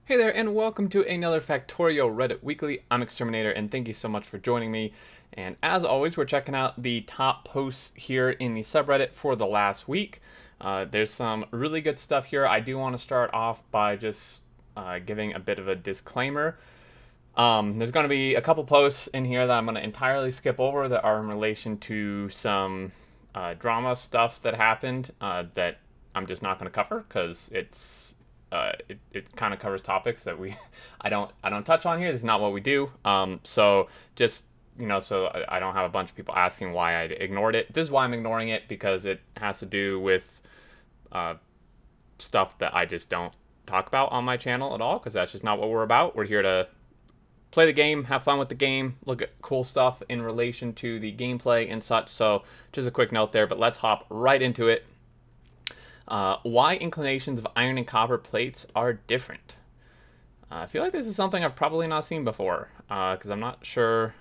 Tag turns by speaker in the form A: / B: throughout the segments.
A: Hey there, and welcome to another Factorio Reddit Weekly. I'm Exterminator, and thank you so much for joining me. And as always, we're checking out the top posts here in the subreddit for the last week. There's some really good stuff here. I do want to start off by just giving a bit of a disclaimer. There's going to be a couple posts in here that I'm going to entirely skip over that are in relation to some drama stuff that happened that I'm just not going to cover because it kind of covers topics that I don't touch on here. This is not what we do. So just so I don't have a bunch of people asking why I ignored it. This is why I'm ignoring it, because it has to do with stuff that I just don't talk about on my channel at all, because that's just not what we're about. We're here to play the game, have fun with the game, look at cool stuff in relation to the gameplay and such. So just a quick note there, but let's hop right into it. Why inclinations of iron and copper plates are different. I feel like this is something I've probably not seen before, because I'm not sure.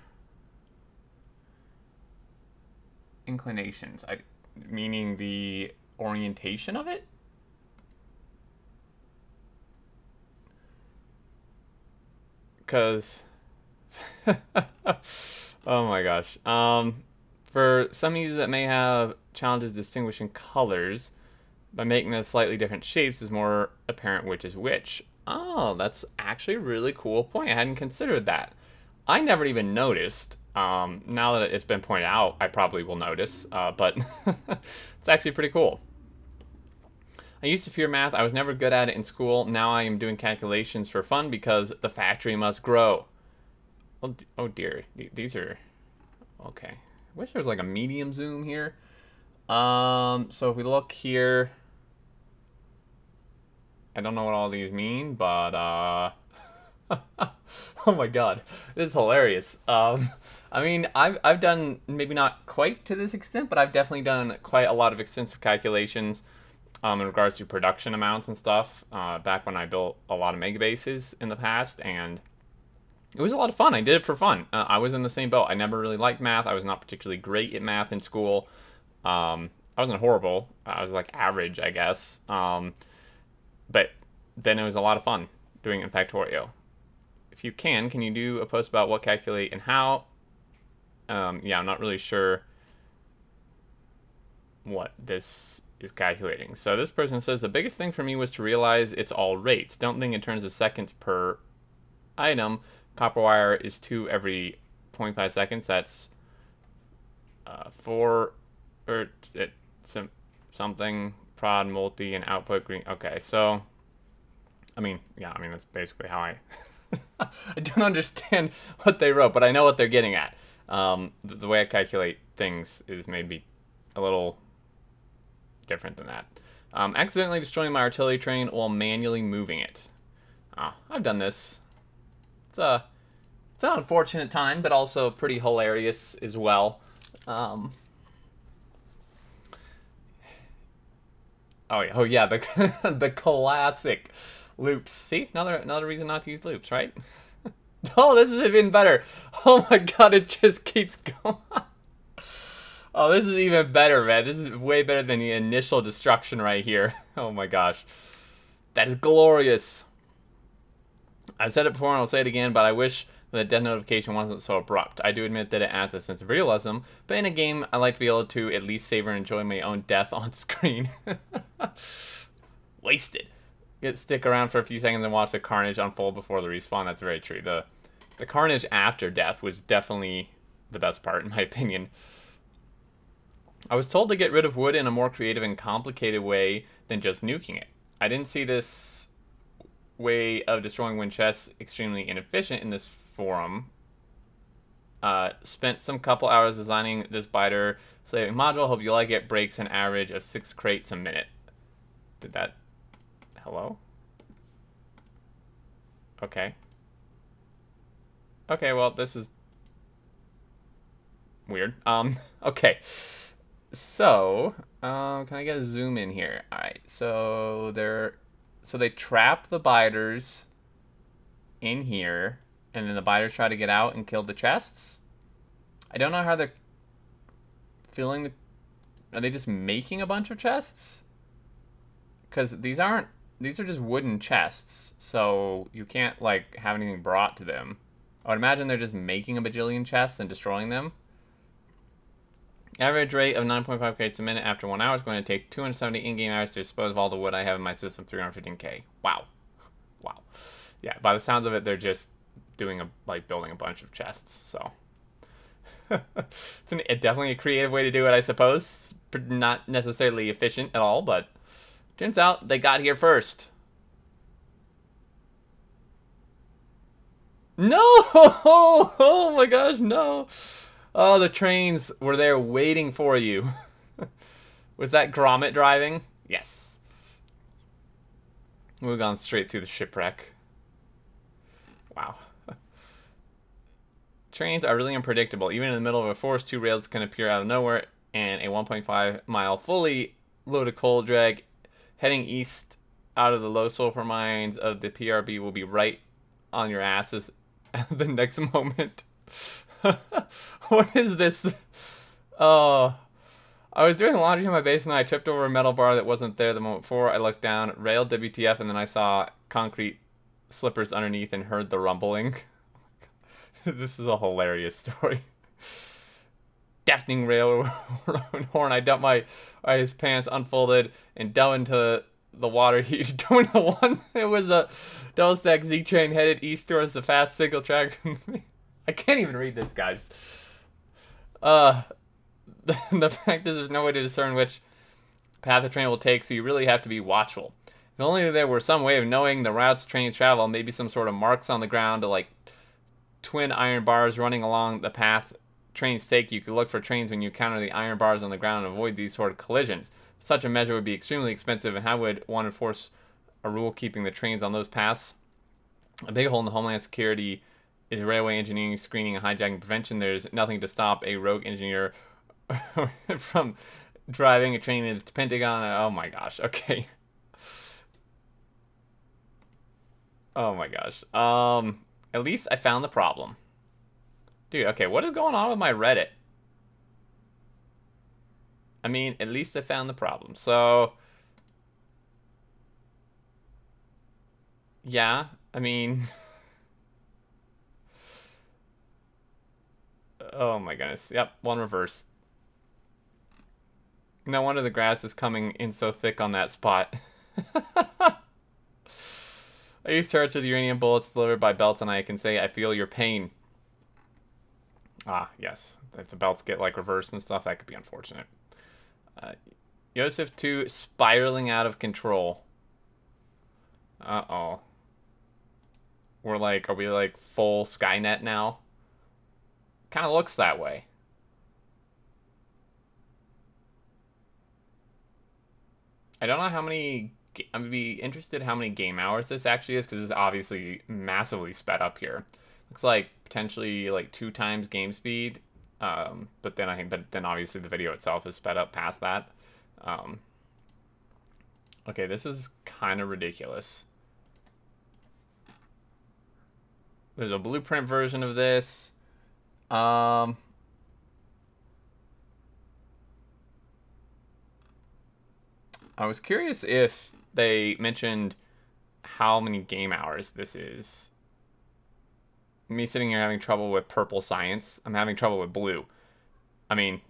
A: Inclinations, meaning the orientation of it? Because, oh my gosh. For some users that may have challenges distinguishing colors, by making them slightly different shapes is more apparent which is which. Oh, that's actually a really cool point. I hadn't considered that. I never even noticed. Now that it's been pointed out, I probably will notice, but it's actually pretty cool. I used to fear math. I was never good at it in school. Now I am doing calculations for fun because the factory must grow. Oh dear, these are... Okay. I wish there was like a medium zoom here. So if we look here, I don't know what all these mean, but, oh my god, this is hilarious. I mean, I've done, maybe not quite to this extent, but I've definitely done quite a lot of extensive calculations, in regards to production amounts and stuff, back when I built a lot of megabases in the past, and it was a lot of fun. I did it for fun. I was in the same boat. I never really liked math. I was not particularly great at math in school. I wasn't horrible. I was like average, I guess. But then it was a lot of fun doing it in Factorio. If you can you do a post about what calculate and how? Yeah, I'm not really sure what this is calculating. So this person says, the biggest thing for me was to realize it's all rates. Don't think in terms of seconds per item. Copper wire is 2 every 0.5 seconds. That's 4... or something prod multi and output green. Okay, so I mean, yeah, I mean that's basically how I I don't understand what they wrote, but I know what they're getting at. The way I calculate things is maybe a little different than that. Accidentally destroying my artillery train while manually moving it. I've done this. It's an unfortunate time, but also pretty hilarious as well. Oh yeah, the the classic loops. See, another reason not to use loops, right? Oh, this is even better. Oh my god, it just keeps going. Oh, this is even better, man. This is way better than the initial destruction right here. Oh my gosh, that is glorious. I've said it before and I'll say it again, but I wish the death notification wasn't so abrupt. I do admit that it adds a sense of realism, but in a game, I like to be able to at least savor and enjoy my own death on screen. Wasted. Stick around for a few seconds and watch the carnage unfold before the respawn. That's very true. The carnage after death was definitely the best part, in my opinion. I was told to get rid of wood in a more creative and complicated way than just nuking it. I didn't see this way of destroying wind chests extremely inefficient in this forum. Spent some couple hours designing this biter slaving module. Hope you like it. Breaks an average of 6 crates a minute. Did that... Hello? Okay. Okay, well, this is weird. Okay. So, can I get a zoom in here? Alright, so they trap the biters in here, and then the biters try to get out and kill the chests. I don't know how they're filling the... Are they just making a bunch of chests? Because these aren't these are just wooden chests, so you can't, like, have anything brought to them. I would imagine they're just making a bajillion chests and destroying them. Average rate of 9.5 crates a minute after 1 hour is going to take 270 in-game hours to dispose of all the wood I have in my system, 315k. Wow. Wow. Yeah, by the sounds of it, they're just doing building a bunch of chests, so. It's definitely a creative way to do it, I suppose. Not necessarily efficient at all, but turns out they got here first. No! Oh my gosh, no! Oh, the trains were there waiting for you. Was that Grommet driving? Yes. We've gone straight through the shipwreck. Wow. Trains are really unpredictable. Even in the middle of a forest, 2 rails can appear out of nowhere, and a 1.5-mile fully loaded coal drag heading east out of the low sulfur mines of the PRB will be right on your asses at the next moment. What is this? Oh, I was doing laundry in my basement. I tripped over a metal bar that wasn't there the moment before. I looked down, rail WTF, and then I saw concrete slippers underneath and heard the rumbling. This is a hilarious story. Deafening railroad horn. I dumped his pants, unfolded, and dove into the water. He joined the one. It was a double stack Z train headed east towards the fast single track. I can't even read this, guys. The fact is, there's no way to discern which path the train will take, so you really have to be watchful. If only there were some way of knowing the routes trains travel, maybe some sort of marks on the ground, like twin iron bars running along the path trains take. You could look for trains when you encounter the iron bars on the ground and avoid these sort of collisions. Such a measure would be extremely expensive, and how would one enforce a rule keeping the trains on those paths? A big hole in the Homeland Security is railway engineering, screening, and hijacking prevention. There's nothing to stop a rogue engineer from driving a train into the Pentagon. Oh my gosh, okay. Oh my gosh. At least I found the problem. Dude, okay, what is going on with my Reddit? I mean, at least I found the problem. So, yeah, I mean, oh my goodness. Yep, one reverse. No wonder the grass is coming in so thick on that spot. I use turrets with uranium bullets delivered by belts, and I can say I feel your pain. Ah, yes. If the belts get, like, reversed and stuff, that could be unfortunate. Yosef 2 spiraling out of control. Uh-oh. Are we, like, full Skynet now? Kind of looks that way. I don't know how many... I'm going to be interested how many game hours this actually is, because this is obviously massively sped up here. Looks like potentially like 2 times game speed, but then obviously the video itself is sped up past that. Okay, this is kind of ridiculous. There's a blueprint version of this. I was curious if they mentioned how many game hours this is. Me sitting here having trouble with purple science. I'm having trouble with blue. I mean,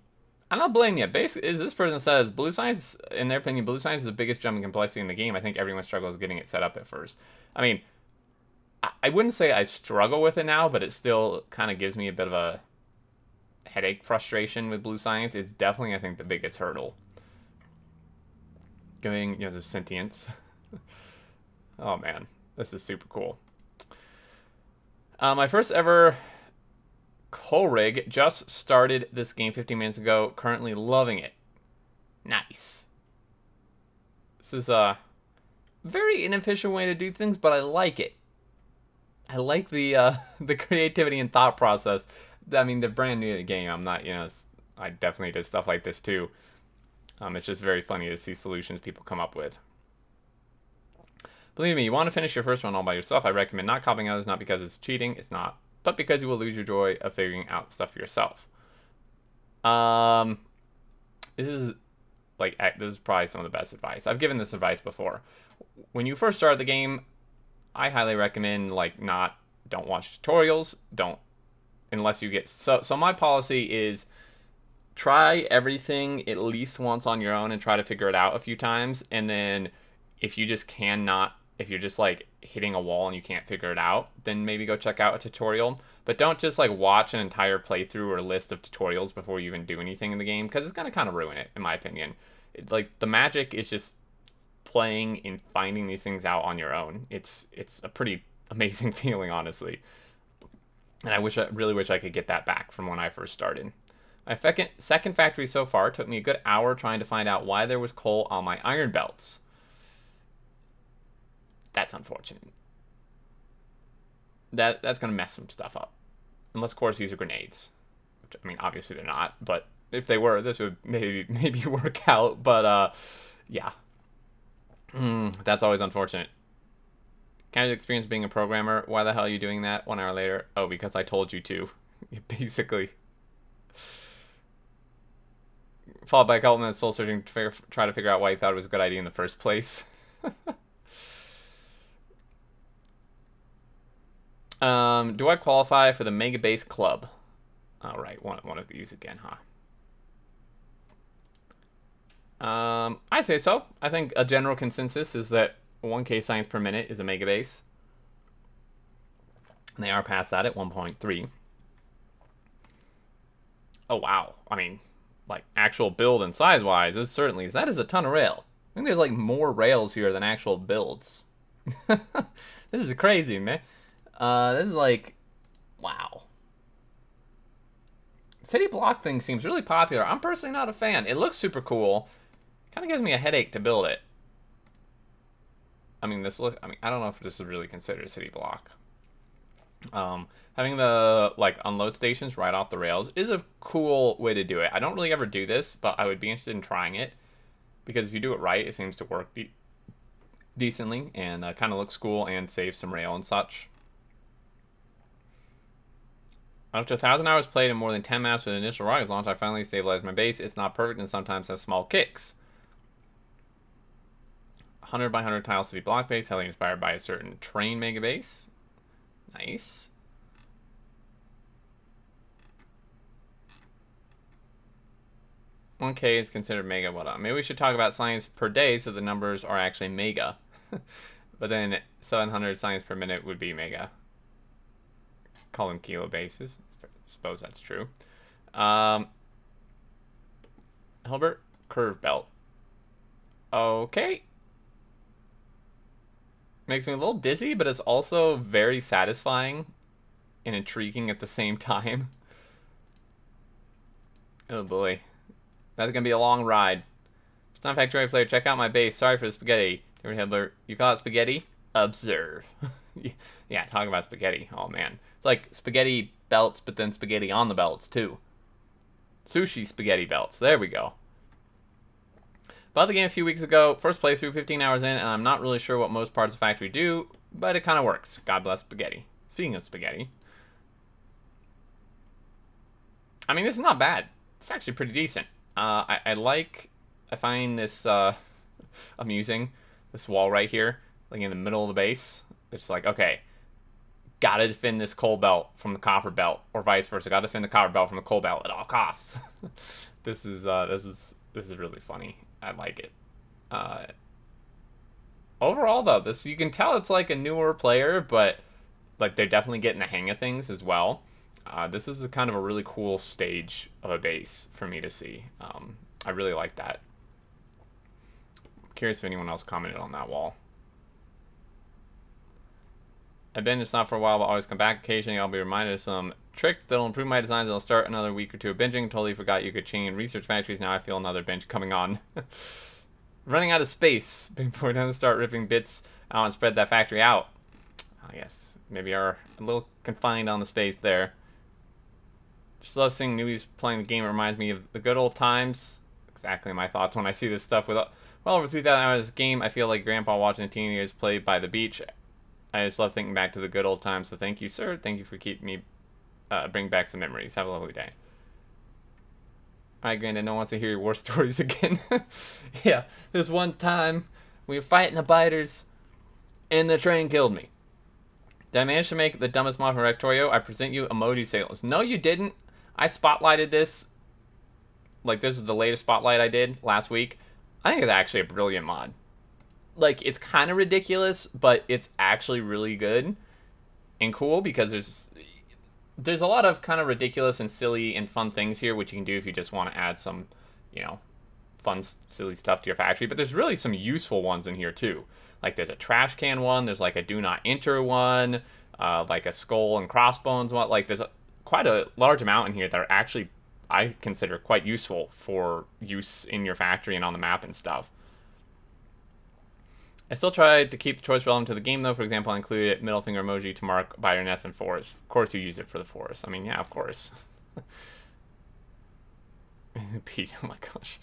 A: I'm not blaming you. Basically, as this person says, blue science, in their opinion, blue science is the biggest jump in complexity in the game. I think everyone struggles getting it set up at first. I mean, I wouldn't say I struggle with it now, but it still kind of gives me a bit of a headache frustration with blue science. It's definitely, I think, the biggest hurdle. Going, there's sentience. Oh man, this is super cool. My first ever Colerig just started this game 15 minutes ago. Currently loving it. Nice. This is a very inefficient way to do things, but I like it. I like the the creativity and thought process. I mean, they're brand new to the game. I'm not, I definitely did stuff like this too. It's just very funny to see solutions people come up with. Believe me, you want to finish your first one all by yourself. I recommend not copying others, not because it's cheating, it's not, but because you will lose your joy of figuring out stuff for yourself. This is probably some of the best advice. I've given this advice before, when you first start the game, I highly recommend like don't watch tutorials, don't unless you get so my policy is try everything at least once on your own and try to figure it out a few times, and then if you just cannot, if you're just like hitting a wall and you can't figure it out, then maybe go check out a tutorial. But don't just like watch an entire playthrough or list of tutorials before you even do anything in the game, because it's gonna kind of ruin it, in my opinion. Like the magic is just playing and finding these things out on your own. It's a pretty amazing feeling, honestly. And I really wish I could get that back from when I first started. My second factory so far took me a good hour trying to find out why there was coal on my iron belts. That's unfortunate. That's gonna mess some stuff up. Unless, of course, these are grenades. Which, I mean, obviously they're not, but if they were, this would maybe work out. But, yeah. That's always unfortunate. Kind of experience being a programmer. Why the hell are you doing that 1 hour later? Oh, because I told you to. Basically. Followed by a couple minutes soul searching to try to figure out why you thought it was a good idea in the first place. Do I qualify for the Megabase Club? All right, one of these again, huh? I'd say so. I think a general consensus is that 1K signs per minute is a megabase. And they are past that at 1.3. Oh, wow. I mean, like, actual build and size-wise, that is a ton of rail. I think there's, like, more rails here than actual builds. This is crazy, man. This is, like, wow. City block thing seems really popular. I'm personally not a fan. It looks super cool. Kind of gives me a headache to build it. I mean, I don't know if this is really considered a city block. Having the, like, unload stations right off the rails is a cool way to do it. I don't really ever do this, but I would be interested in trying it. Because if you do it right, it seems to work decently. And kind of looks cool and saves some rail and such. After 1,000 hours played and more than 10 maps with the initial rocket launch, I finally stabilized my base. It's not perfect and sometimes has small kicks. 100 by 100 tile city block base, heavily inspired by a certain train mega base. Nice. $1K is considered mega. What up? Maybe we should talk about signs per day so the numbers are actually mega. But then 700 signs per minute would be mega. Call them kilo bases. I suppose that's true. Hilbert, curve belt. Okay. Makes me a little dizzy, but it's also very satisfying and intriguing at the same time. Oh boy. That's gonna be a long ride. It's not Factorio player. Check out my base. Sorry for the spaghetti. Hilbert, you call it spaghetti? Observe. Yeah, talk about spaghetti. Oh man. It's like spaghetti belts, but then spaghetti on the belts too. Sushi spaghetti belts. There we go. Bought the game a few weeks ago. First playthrough, 15 hours in, and I'm not really sure what most parts of Factory do, but it kind of works. God bless spaghetti. Speaking of spaghetti. I mean, this is not bad. It's actually pretty decent. I find this amusing. This wall right here, like in the middle of the base. It's like, okay, gotta defend this coal belt from the copper belt, or vice versa. Gotta defend the copper belt from the coal belt at all costs. This is really funny. I like it. Overall, though, you can tell it's like a newer player, but like they're definitely getting the hang of things as well. This is kind of a really cool stage of a base for me to see. I really like that. I'm curious if anyone else commented on that wall. I've been just not for a while, but always come back. Occasionally, I'll be reminded of some trick that'll improve my designs, and I'll start another week or two of binging. Totally forgot you could chain research factories. Now I feel another binge coming on. Running out of space. Before it start ripping bits out and spread that factory out. Oh, yes. Maybe are a little confined on the space there. Just love seeing newbies playing the game. It reminds me of the good old times. Exactly my thoughts when I see this stuff. With well over 3,000 hours of game, I feel like Grandpa watching the teenagers play by the beach. I just love thinking back to the good old times. So thank you, sir. Thank you for keeping me, bring back some memories. Have a lovely day. All right, Granddad, no one wants to hear your war stories again. Yeah, this one time We were fighting the biters, and the train killed me. Did I manage to make the dumbest mod from Factorio? I present you Emoji Sales. No, you didn't. I spotlighted this. Like, this is the latest spotlight I did last week. I think it's actually a brilliant mod. Like, it's kind of ridiculous, but it's actually really good and cool because there's a lot of kind of ridiculous and silly and fun things here, which you can do if you just want to add some, you know, fun, silly stuff to your factory. But there's really some useful ones in here, too. Like, there's a trash can one. There's, like, a do not enter one. Like, a skull and crossbones one. Like, there's quite a large amount in here that are actually, I consider, quite useful for use in your factory and on the map and stuff. I still tried to keep the choice relevant to the game, though. For example, I included middle finger emoji to mark biter nest and forest. Of course you use it for the forest. I mean, yeah, of course. Pete, oh my gosh.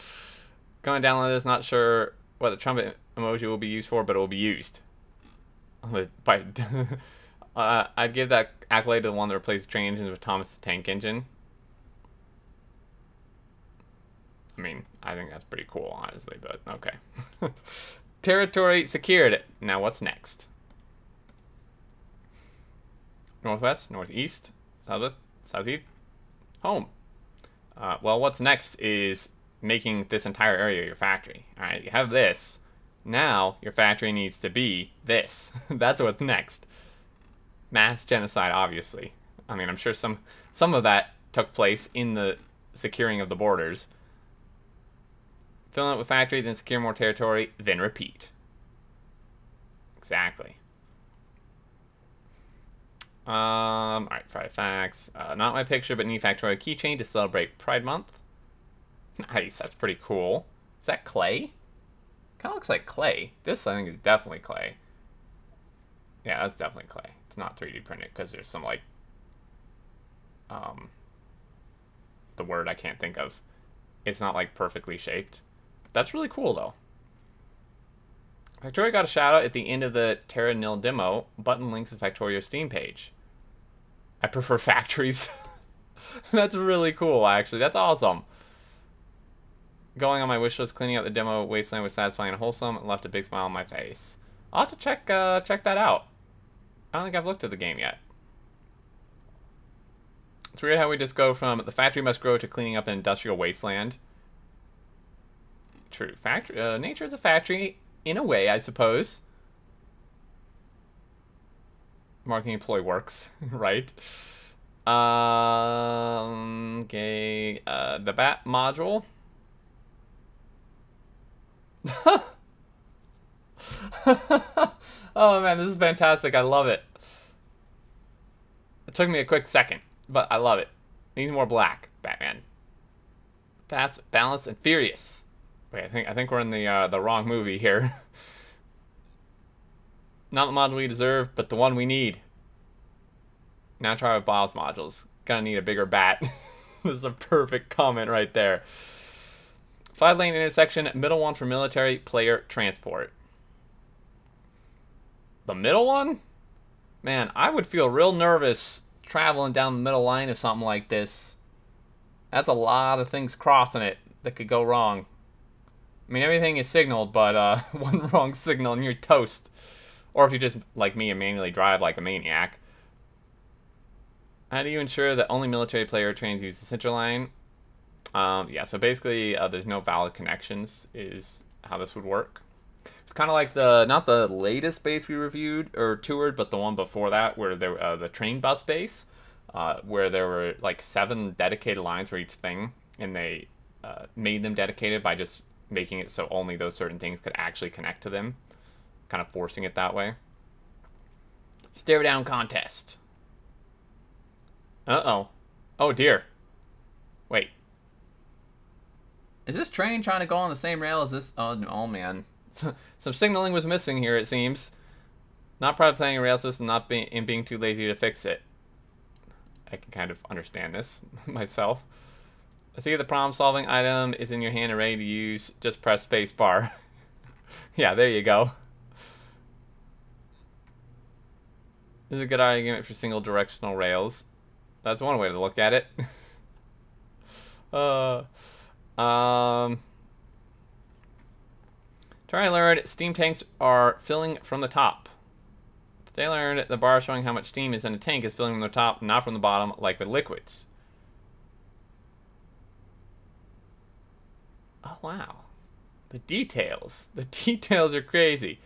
A: Going down on this, not sure what the trumpet emoji will be used for, but it will be used. I'd give that accolade to the one that replaced train engines with Thomas the Tank Engine. I mean, I think that's pretty cool, honestly, but okay. Territory secured. Now what's next? Northwest, northeast, southeast, home. Well, what's next is making this entire area your factory. All right, you have this. Now your factory needs to be this. That's what's next. Mass genocide, obviously. I mean, I'm sure some of that took place in the securing of the borders. Fill it with factory, then secure more territory, then repeat. Exactly. Alright, Friday facts. Not my picture, but need Factorio Keychain to celebrate Pride Month. Nice, that's pretty cool. Is that clay? Kind of looks like clay. This, I think, is definitely clay. Yeah, that's definitely clay. It's not 3D printed, because there's some, like, the word I can't think of. It's not, like, perfectly shaped. That's really cool, though. Factorio got a shout out at the end of the Terra Nil demo. Button links to Factorio Steam page. I prefer factories. That's really cool, actually. That's awesome. Going on my wish list, cleaning up the demo wasteland was satisfying and wholesome, and left a big smile on my face. I'll have to check that out. I don't think I've looked at the game yet. It's weird how we just go from the factory must grow to cleaning up an industrial wasteland. True. Nature is a factory, in a way, I suppose. Marketing employee works, right? Okay. The bat module. Oh man, this is fantastic. I love it. It took me a quick second, but I love it. Needs more black, Batman. Fast, balanced, and furious. Wait, I think we're in the wrong movie here. Not the module we deserve, but the one we need. Now try with BIOS modules. Gonna need a bigger bat. This is a perfect comment right there. 5-lane intersection, middle one for military player transport. The middle one? Man, I would feel real nervous traveling down the middle line of something like this. That's a lot of things crossing it that could go wrong. I mean, everything is signaled, but one wrong signal and you're toast. Or if you just, like me, and manually drive like a maniac. How do you ensure that only military player trains use the center line? Yeah, so basically, there's no valid connections is how this would work. It's kind of like not the latest base we reviewed or toured, but the one before that, where there the train bus base, where there were like 7 dedicated lines for each thing, and they made them dedicated by just making it so only those certain things could actually connect to them, kind of forcing it that way. Stare down contest. Uh-oh. Oh dear. Wait. Is this train trying to go on the same rail as this? Oh man. Some signaling was missing here, it seems. Not probably playing a rail system, not being too lazy to fix it. I can kind of understand this myself. I see the problem-solving item is in your hand and ready to use. Just press space bar. Yeah, there you go. This is a good argument for single directional rails. That's one way to look at it. Today I learned steam tanks are filling from the top. Today I learned the bar showing how much steam is in a tank is filling from the top, not from the bottom, like with liquids. Oh, wow. The details. The details are crazy.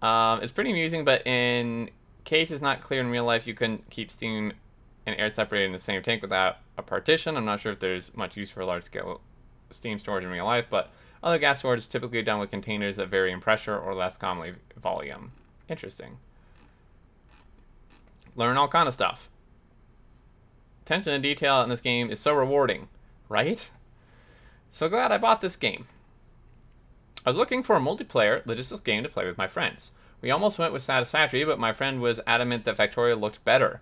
A: It's pretty amusing, but in case it's not clear in real life, you couldn't keep steam and air separated in the same tank without a partition. I'm not sure if there's much use for large-scale steam storage in real life, but other gas storage is typically done with containers that vary in pressure or less commonly volume. Interesting. Learn all kind of stuff. Attention to detail in this game is so rewarding, right? So glad I bought this game. I was looking for a multiplayer logistics game to play with my friends. We almost went with Satisfactory, but my friend was adamant that Factorio looked better.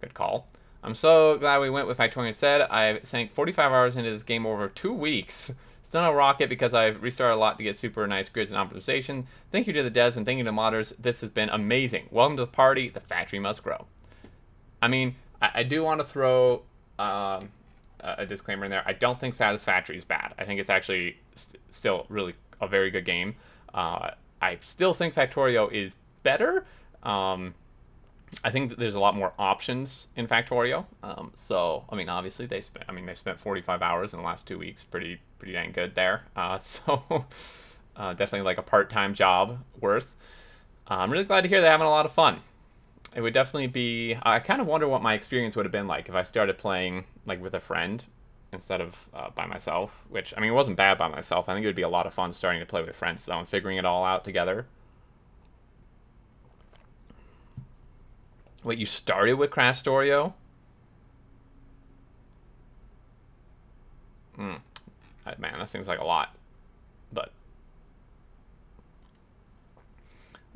A: Good call. I'm so glad we went with Factorio instead. I sank 45 hours into this game over 2 weeks. Still no rocket because I've restarted a lot to get super nice grids and optimization. Thank you to the devs and thank you to modders. This has been amazing. Welcome to the party. The factory must grow. I mean, I do want to throw a disclaimer in there. I don't think Satisfactory is bad. I think it's actually still really a very good game. I still think Factorio is better. I think that there's a lot more options in Factorio. So I mean, obviously they spent 45 hours in the last 2 weeks. Pretty dang good there. So definitely like a part-time job worth. I'm really glad to hear they're having a lot of fun. It would definitely be. I kind of wonder what my experience would have been like if I started playing like with a friend instead of by myself. Which I mean, it wasn't bad by myself. I think it would be a lot of fun starting to play with friends though and figuring it all out together. Wait, you started with Crastorio? Man, that seems like a lot. But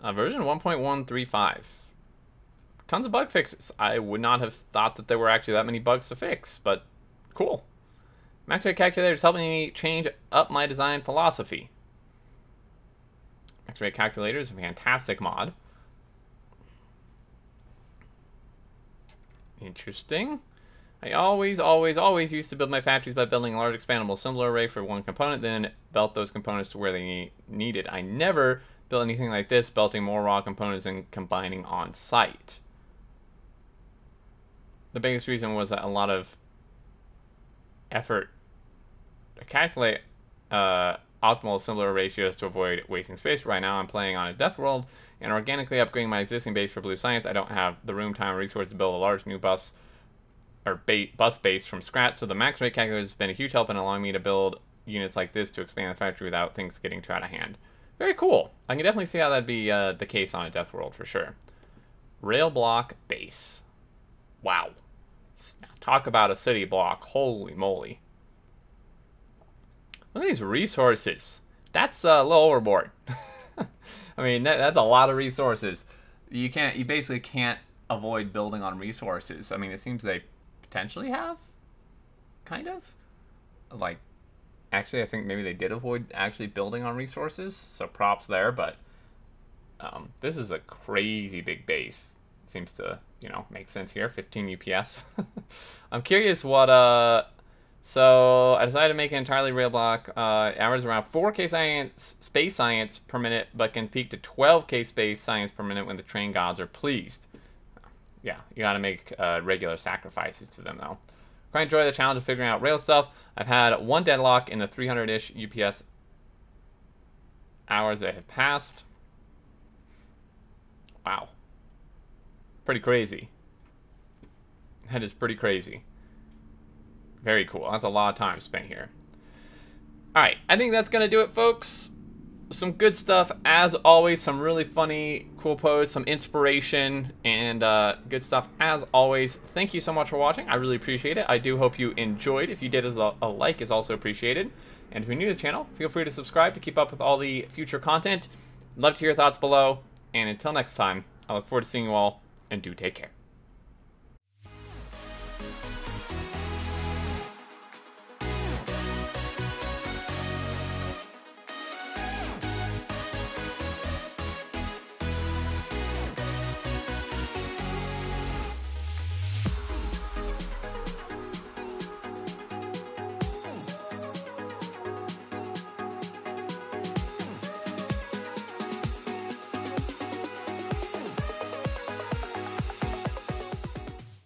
A: version 1.135. Tons of bug fixes. I would not have thought that there were actually that many bugs to fix, but cool. Max rate calculator is helping me change up my design philosophy. Max rate calculator is a fantastic mod. Interesting. I always used to build my factories by building a large expandable assembler array for one component, then belt those components to where they needed. I never built anything like this, belting more raw components and combining on site. The biggest reason was a lot of effort to calculate optimal assembler ratios to avoid wasting space. Right now I'm playing on a death world and organically upgrading my existing base for blue science. I don't have the room, time, or resources to build a large new bus base from scratch, so the max rate calculator has been a huge help in allowing me to build units like this to expand the factory without things getting too out of hand. Very cool. I can definitely see how that'd be the case on a death world for sure. Rail block base. Wow. Now, talk about a city block. Holy moly. Look at these resources. That's a little overboard. I mean, that's a lot of resources. You basically can't avoid building on resources. I mean, it seems they potentially have, kind of. Like, actually, I think maybe they did avoid actually building on resources. So props there, but this is a crazy big base. Seems to, you know, make sense here. 15 UPS. I'm curious what so I decided to make an entirely rail block. Average around 4K space science per minute, but can peak to 12K space science per minute when the train gods are pleased. Yeah, you gotta make regular sacrifices to them though. Quite enjoy the challenge of figuring out rail stuff. I've had one deadlock in the 300-ish UPS hours that have passed. Wow. Pretty crazy. That is pretty crazy. Very cool. That's a lot of time spent here. Alright, I think that's going to do it, folks. Some good stuff, as always. Some really funny, cool posts, some inspiration, and good stuff, as always. Thank you so much for watching. I really appreciate it. I do hope you enjoyed. If you did, a like is also appreciated. And if you're new to the channel, feel free to subscribe to keep up with all the future content. Love to hear your thoughts below. And until next time, I look forward to seeing you all, and do take care.